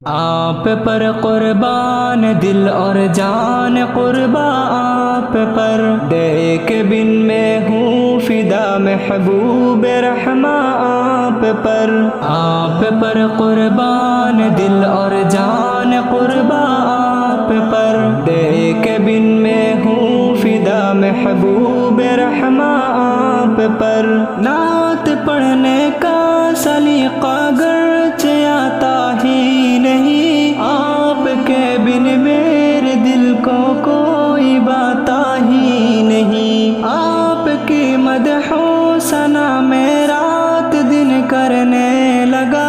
آپ پر قربان دل اور جان قربا آپ پر، دیکھ بن میں ہوں فدا محبوب رحماں آپ پر، آپ پر قربان دل اور جان قربا آپ پر، دیکھ بن میں ہوں فدا محبوب رحماں آپ پر۔ نعت پڑھنے کا سلیقہ گرچہ آتا ہی نہیں، آپ کے بن میرے دل کو کوئی بات ہی نہیں، آپ کی مدح و ثنا میں رات دن کرنے لگا،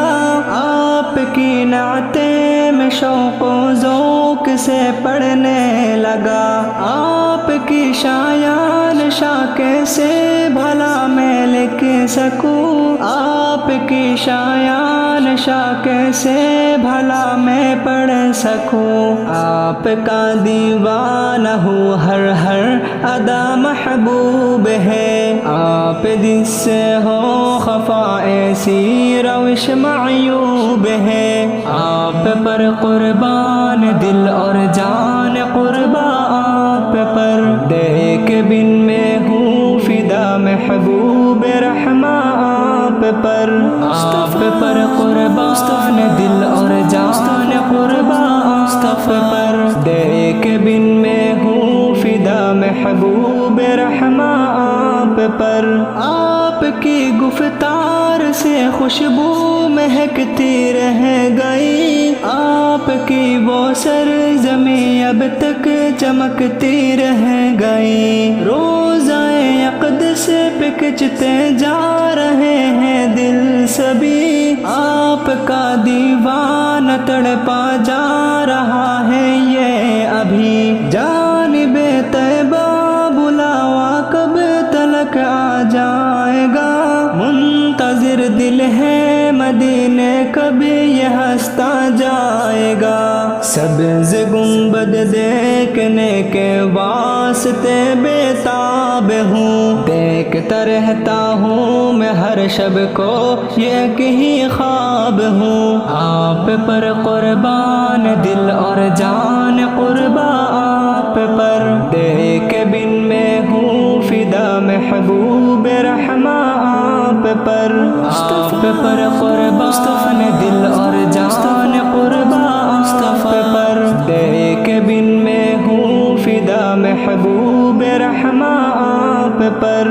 آپ کی نعتیں میں شوق و ذوق سے پڑھنے لگا، آپ کی شایان شاہ کیسے بھلا میں لکھ سکوں، آپ کی شایان شاہ کیسے بھلا میں پڑھ سکوں، آپ کا دیوانہ ہوں ہر ہر ادا محبوب ہے، آپ جس سے ہو خفا ایسی روش معیوب ہے، آپ پر قربان دل اور جان قربا آپ پر، دیکھ بن میں ہوں فدا محبوب رحماں آپ پر، آپ پر قربان دل اور جان قربا آپ پر، دیکھ بن میں ہوں فدا محبوب رحماں آپ پر، آپ کی گفتار سے خوشبو مہکتی رہ گئی، آپ کی وہ سرزمین اب تک چمکتی رہ گئی، روزہ اقدس پہ کھنچتے جا رہے ہیں دل سبھی، آپ کا دیوانہ تڑپا جا رہا ہے یہ ابھی، جانب طیبہ بلاوا کب تلک آ جائے گا، منتظر دل ہے مدینے کب یہ ہنستا جائے گا، سبز گنبد دیکھنے کے واسطے بے تاب ہوں، دیکھتا رہتا ہوں میں ہر شب کو یہ کہیں خواب ہوں، آپ پر قربان دل اور جان قربا آپ پر، دیکھ بن میں ہوں فدا محبوب رحماں آپ پر، آپ پر قربان دل اور جان قربا آپ پر، دیکھ بن میں ہوں فدا محبوب رحماں آپ پر،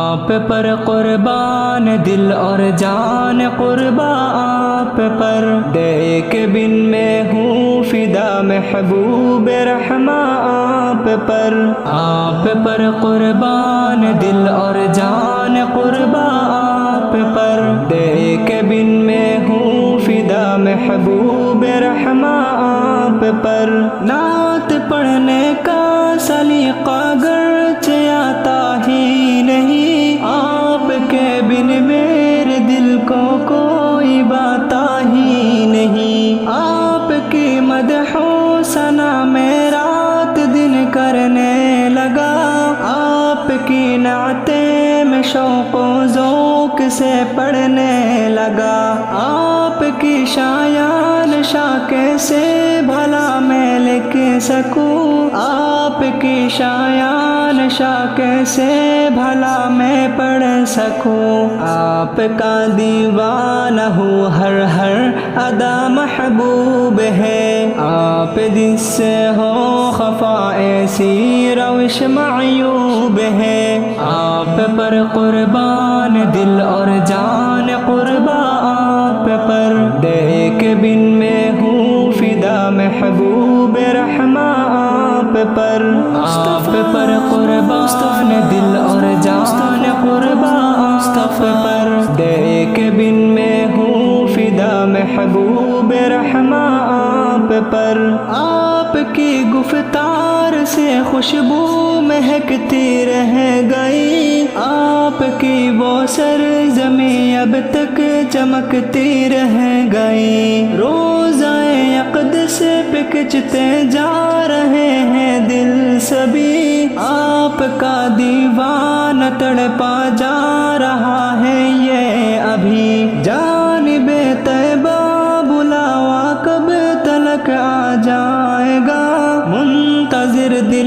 آپ پر قربان دل اور جان قربا آپ پر، دیکھ بن میں ہوں فدا محبوب رحماں آپ پر، آپ پر قربان دل اور جان قربا آپ پر، دیکھ بن میں ہوں فدا محبوب رحماں آپ پر، نعت پڑھنے کا سلیقہ گرچہ آتا ہی نہیں، آپ کے بن میرے دل کو کوئی بات ہی نہیں، آپ کی مدح و ثنا میں رات دن کرنے لگا، آپ کی نعتیں میں شوق و ذوق سے پڑھنے لگا، آپ کی شایان شاہ کیسے بھلا میں لکھ سکوں، آپ کی شایان شاہ کیسے بھلا میں پڑھ سکوں، آپ کا دیوانہ ہوں ہر ہر ادا محبوب ہے، آپ جس سے ہو خفا ایسی روش معیوب ہے، آپ پر قربان دل اور جان قربا آپ پر، دیکھ بن میں ہوں فدا محبوب رحماں آپ پر، آپ پر قربان دل اور جان قربا آپ پر، دیکھ بن میں ہوں فدا محبوب رحماں آپ پر، آپ کی گفتار سے خوشبو مہکتی رہ گئی، آپ کی وہ سرزمین اب تک چمکتی رہ گئی، روزہ اقدس پہ کھنچتے جا رہے ہیں دل سبھی، آپ کا دیوانہ تڑپا جا رہا ہے یہ ابھی، جانب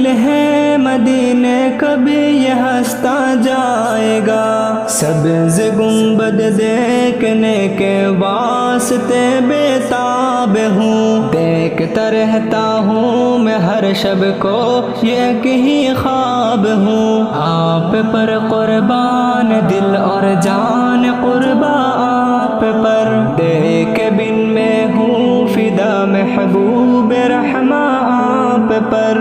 دل ہے مدینے کبھی یہ ہنستا جائے گا سبز گنبد دیکھنے کے واسطے بیتاب ہوں دیکھتا رہتا ہوں میں ہر شب کو یہ کہیں خواب ہوں آپ پر قربان دل اور جان قربا آپ پر دیکھ بن میں ہوں فدا محبوب رحماں آپ پر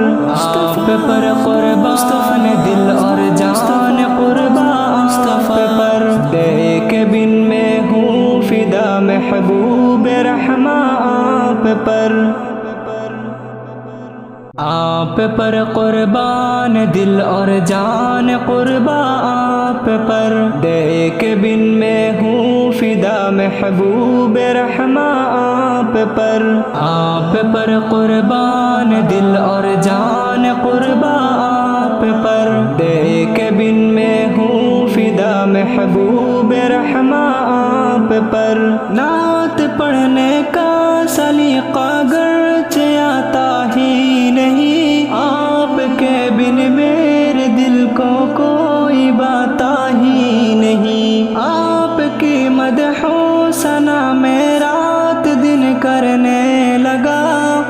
قربان دل اور جان قربا آپ پر دیکھ بن میں ہوں فدا محبوب رحماں آپ پر آپ پر قربان دل اور جان قربا آپ پر دیکھ بن میں ہوں فدا محبوب رحماں آپ پر قربان دل اور جان قربا آپ پر دیکھ بن میں ہوں فدا محبوب رحماں آپ پر نعت پڑھنے کا سلیقہ گرچہ آتا ہی نہیں آپ کے بن میرے دل کو کوئی بات ہی نہیں آپ کی مدح و ثنا میں رات دن کرنے لگا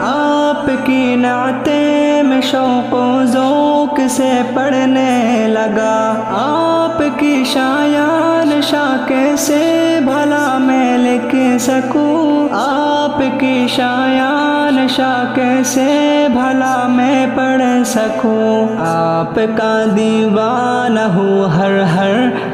آپ کی نعتیں میں شوق و ذوق سے پڑھنے لگا آپ کی شایان شاہ کیسے بھلا میں لکھ سکوں آپ کی شایان شاہ کیسے بھلا میں پڑھ سکوں آپ کا دیوانہ ہوں ہر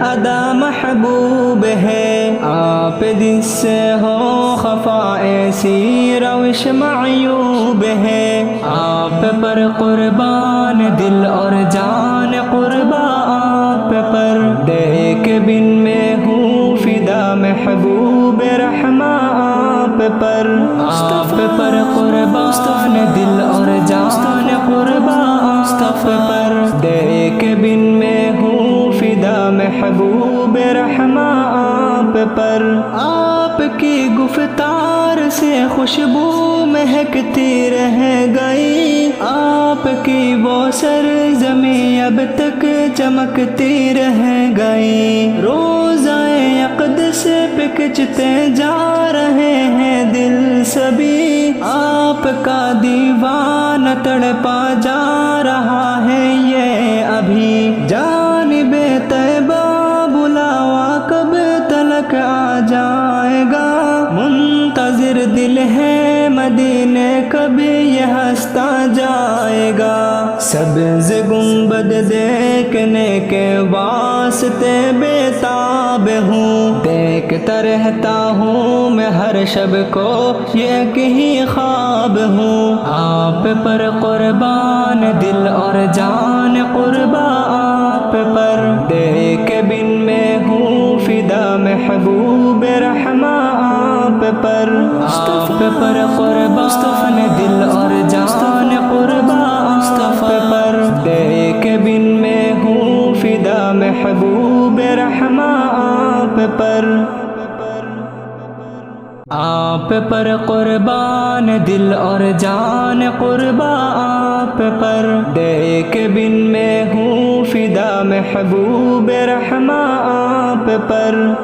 ادا محبوب ہے آپ جس سے ہو خفا ایسی روش معیوب ہے آپ پر قربان دل اور جان قربا آپ پر دیکھ بن میں ہوں فدا محبوب رحماں آپ پر قربان دل اور جان قربا آپ پر دیکھ بن میں ہوں فدا محبوب رحماں آپ پر آپ کی گفتار سے خوشبو مہکتی رہ گئی آپ کی وہ سرزمین اب تک چمکتی رہ گئی روزائے اقدس پہ کھنچتے جا رہے ہیں دل سبھی آپ کا دیوانہ تڑپا جا رہا ہے یہ ابھی جانب طیبہ بلاوا کب تلک آ جائے گا منتظر دل ہے مدینے کبھی یہ ہنستا جائے گا سبز گنبد دیکھنے کے واسطے بیتاب ہوں دیکھتا رہتا ہوں میں ہر شب کو یہ کہیں خواب ہوں آپ پر قربان دل اور جان قربا آپ پر دیکھ بن میں ہوں فدا محبوب رحماں آپ پر قربان دل اور جان قربا آپ پر دیکھ بن میں ہوں فدا محبوب رحماں آپ پر قربان دل اور جان قربا آپ پر دیکھ بن میں ہوں فدا محبوب رحماں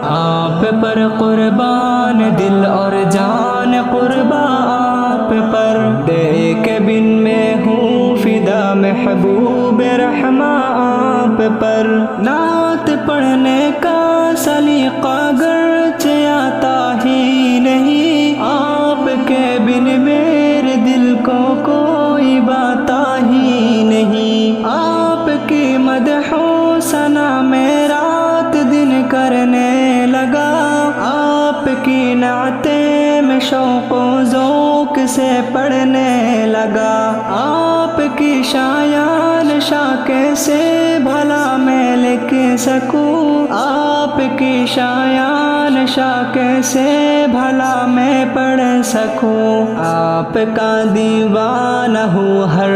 آپ پر قربان دل اور جان قربا آپ پر دیکھ بن میں ہوں فدا محبوب رحماں آپ پر نعت پڑھنے کا سلیقہ گرچہ آتا ہی نہیں آپ کے بن میرے دل کو کوئی بات ہی نہیں آپ کی مدح و ثنا میں رات دن کرنے لگا آپ کی نعتیں میں شوق و ذوق سے پڑھنے لگا آپ کی شایان شاہ کیسے بھلا میں لکھ سکوں آپ کی شایان شاہ کیسے بھلا میں پڑھ سکوں آپ کا دیوانہ ہوں ہر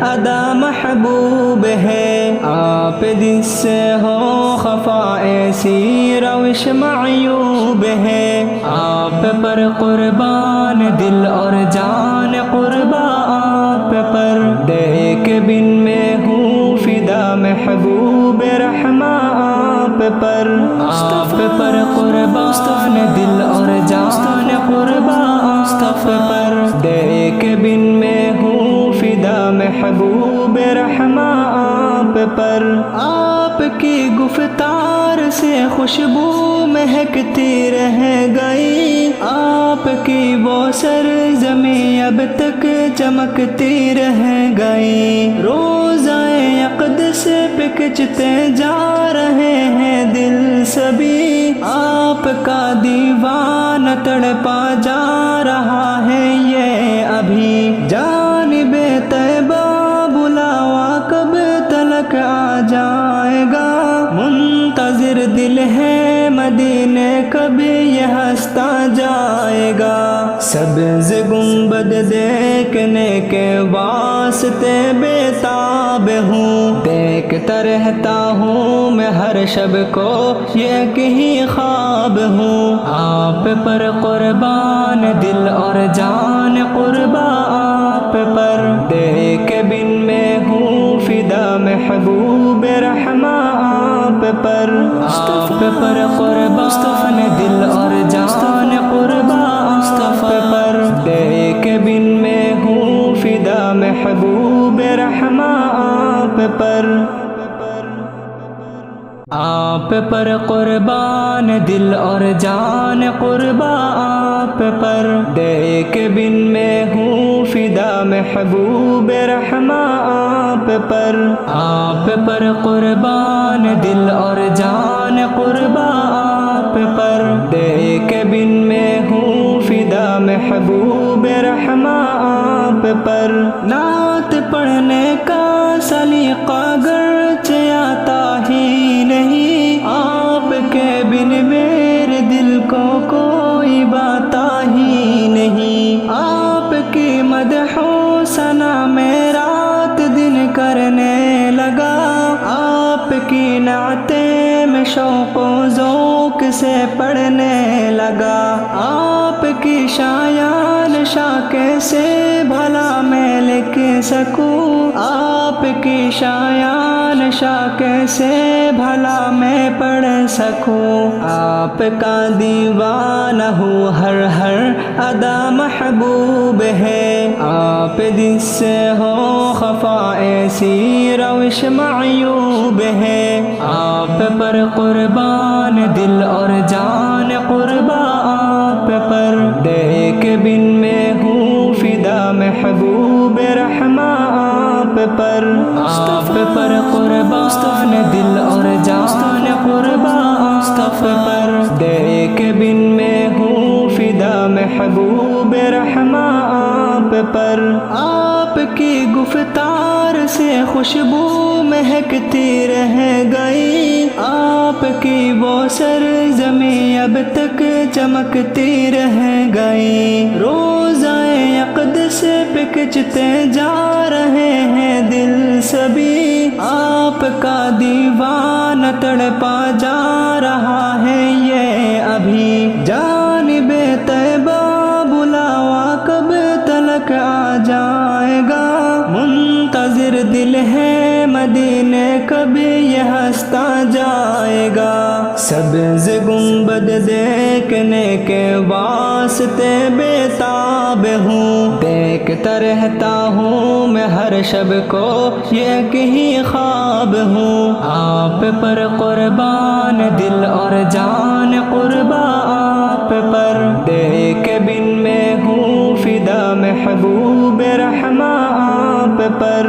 ادا محبوب ہے آپ جس سے ہو خفا ایسی روش معیوب ہے آپ پر قربان دل اور جان قربا آپ پر دیکھ بن میں ہوں فدا محبوب رحماں آپ پر قربان دل اور جان قربان آپ پر دے کے بن میں ہوں فدا محبوب رحماں آپ پر آپ کی گفتار سے خوشبو مہکتی رہ گئی آپ کی وہ سرزمین اب تک چمکتی رہ گئی روزائے اقدس پہ کھنچتے جا رہے ہیں دل سبھی آپ کا دیوان تڑپا جا رہا ہے یہ ابھی جانب طیبہ بلاوا کب تلک آ جائے گا منتظر دل ہے مدینے کب یہ ہنستا جائے گا سبز گنبد دیکھنے کے واسطے بےتاب ہوں دیکھتا رہتا ہوں میں ہر شب کو یہ کہیں خواب ہوں آپ پر قربان دل اور جان قربان آپ پر دیکھ بن میں ہوں فدا محبوب رحماں آپ پر قربان دل اور جان قربان آپ پر دیکھ بن میں ہوں فدا محبوب رحماں آپ پر قربان دل اور جان قربان آپ پر دیکھ بن میں ہوں فدا محبوب رحماں آپ پر قربان دل اور جان قربان آپ پر دیکھ بن میں ہوں فدا محبوب رحماں آپ پر نعت پڑھنے کا سلیقہ گرچہ آتا ہی نہیں آپ کے بن میرے دل کو کوئی بات ہی نہیں آپ کی مدح و ثنا میں رات دن کرنے لگا آپ کی نعتیں میں شوق و ذوق سے پڑھنے لگا آپ کی شایان شاہ کیسے بھلا میں لکھ سکوں آپ کی شایان شاہ کیسے بھلا میں پڑھ سکوں آپ کا دیوانہ ہوں ہر ادا محبوب ہے آپ دل سے ہو خفا ایسی روش معیوب ہے آپ پر قربان دل اور جان قربان آپ پر دیکھ بن میں ہوں فدا محبوب رحماں آپ پر قربان دل اور جان قربان آپ پر دیکھ بن میں ہوں فدا محبوب رحماں آپ پر آپ کی گفتار سے خوشبو مہکتی رہ گئی آپ کی وہ سرزمین اب تک چمکتی رہ گئی روزائے اقدس پہ کھنچتے جا رہے ہیں دل سبھی آپ کا دیوان تڑپا جا رہا ہے یہ ابھی جانب طیبہ بلاوا کب تلک آ جائے گا منتظر دل ہے مدینے کب یہ ہنستا جائے گا سبز گنبد دیکھنے کے واسطے بےتاب ہوں دیکھتا رہتا ہوں میں ہر شب کو یہ کہیں خواب ہوں آپ پر قربان دل اور جان قربان آپ پر دیکھ بن میں ہوں فدا محبوب رحماں آپ پر